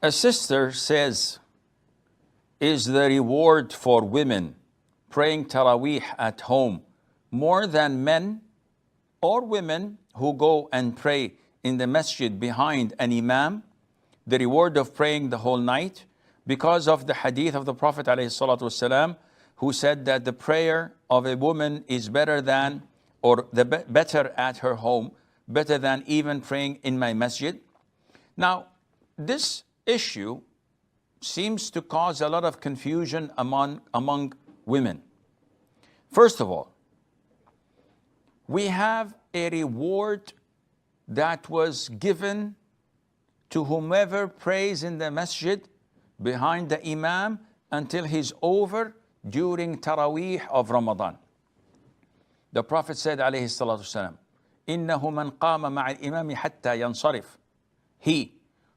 A sister says, is the reward for women praying Taraweeh at home more than men or women who go and pray in the masjid behind an imam, the reward of praying the whole night? Because of the hadith of the Prophet ﷺ, who said that the prayer of a woman is better than, or better at her home, better than even praying in my masjid. Now, this issue seems to cause a lot of confusion among women. First of all, we have a reward that was given to whomever prays in the masjid behind the imam until he's over during Taraweeh of Ramadan. The Prophet said, alayhi salatu wasalam, إِنَّهُ مَنْ قَامَ مَعَ الْإِمَامِ حَتَّى يَنْصَرِفْ. He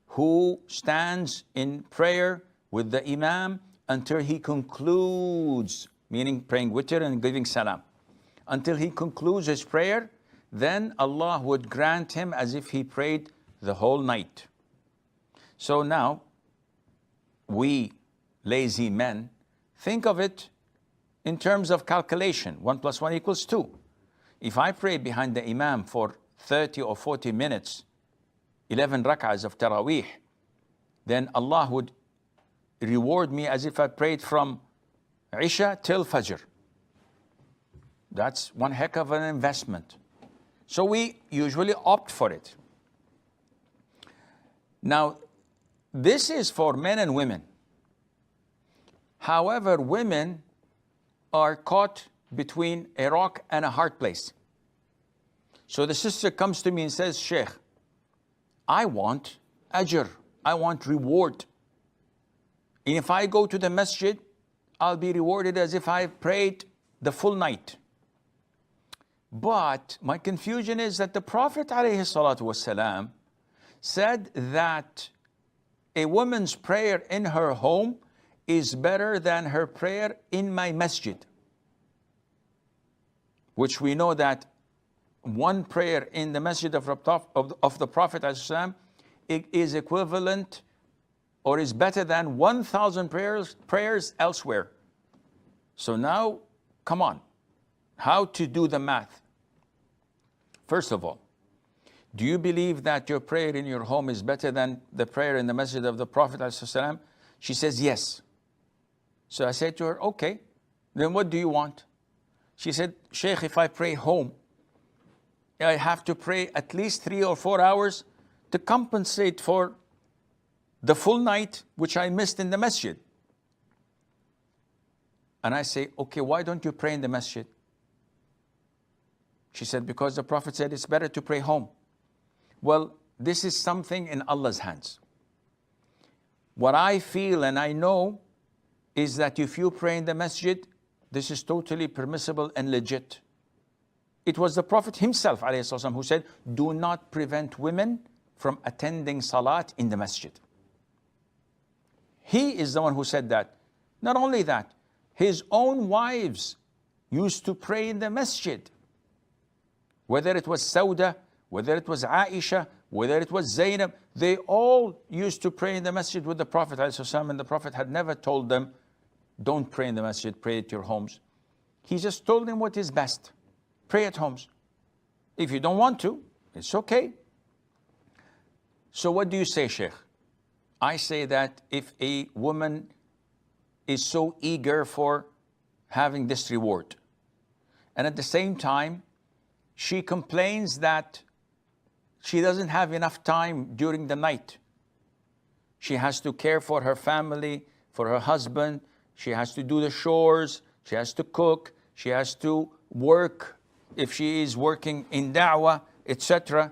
who stands in prayer with the imam until he concludes, meaning praying witr and giving salam, until he concludes his prayer, then Allah would grant him as if he prayed the whole night. So now, we lazy men think of it in terms of calculation. 1 + 1 = 2. If I pray behind the imam for 30 or 40 minutes, 11 rak'ahs of Taraweeh, then Allah would reward me as if I prayed from Isha till Fajr. That's one heck of an investment. So we usually opt for it. Now, this is for men and women. However, women are caught between a rock and a hard place. So the sister comes to me and says, Sheikh, I want ajr, I want reward. And if I go to the masjid, I'll be rewarded as if I prayed the full night. But my confusion is that the Prophet ﷺ said that a woman's prayer in her home is better than her prayer in my masjid. Which we know that one prayer in the masjid of the Prophet ﷺ is equivalent or is better than 1,000 prayers elsewhere. So now, come on, how to do the math? First of all, do you believe that your prayer in your home is better than the prayer in the masjid of the Prophet ﷺ? She says, yes. So I said to her, okay, then what do you want? She said, Sheikh, if I pray home, I have to pray at least 3 or 4 hours to compensate for the full night which I missed in the masjid. And I say, okay, why don't you pray in the masjid? She said, because the Prophet said it's better to pray home. Well, this is something in Allah's hands. What I feel and I know is that if you pray in the masjid, this is totally permissible and legit. It was the Prophet himself ﷺ who said, do not prevent women from attending salat in the masjid. He is the one who said that. Not only that, his own wives used to pray in the masjid. Whether it was Sauda, whether it was Aisha, whether it was Zainab, they all used to pray in the masjid with the Prophet ﷺ, and the Prophet had never told them, don't pray in the masjid, pray at your homes. He just told them what is best. Pray at homes. If you don't want to, it's okay. So what do you say, Sheikh? I say that if a woman is so eager for having this reward, and at the same time, she complains that she doesn't have enough time during the night. She has to care for her family, for her husband. She has to do the chores. She has to cook. She has to work if she is working in da'wah, etc.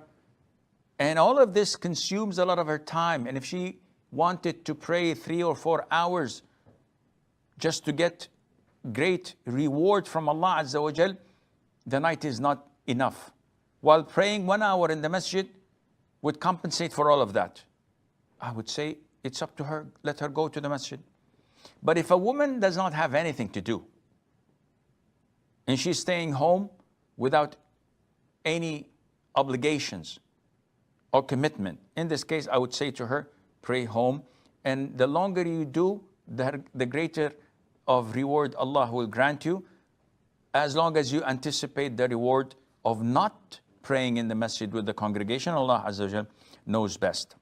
And all of this consumes a lot of her time. And if she wanted to pray 3 or 4 hours just to get great reward from Allah Azza wa Jal, the night is not enough. While praying 1 hour in the masjid would compensate for all of that. I would say it's up to her, let her go to the masjid. But if a woman does not have anything to do, and she's staying home without any obligations or commitment, in this case I would say to her, pray home, And the longer you do, the greater of reward Allah will grant you, as long as you anticipate the reward of not praying in the masjid with the congregation. Allah Azza wa Jal knows best.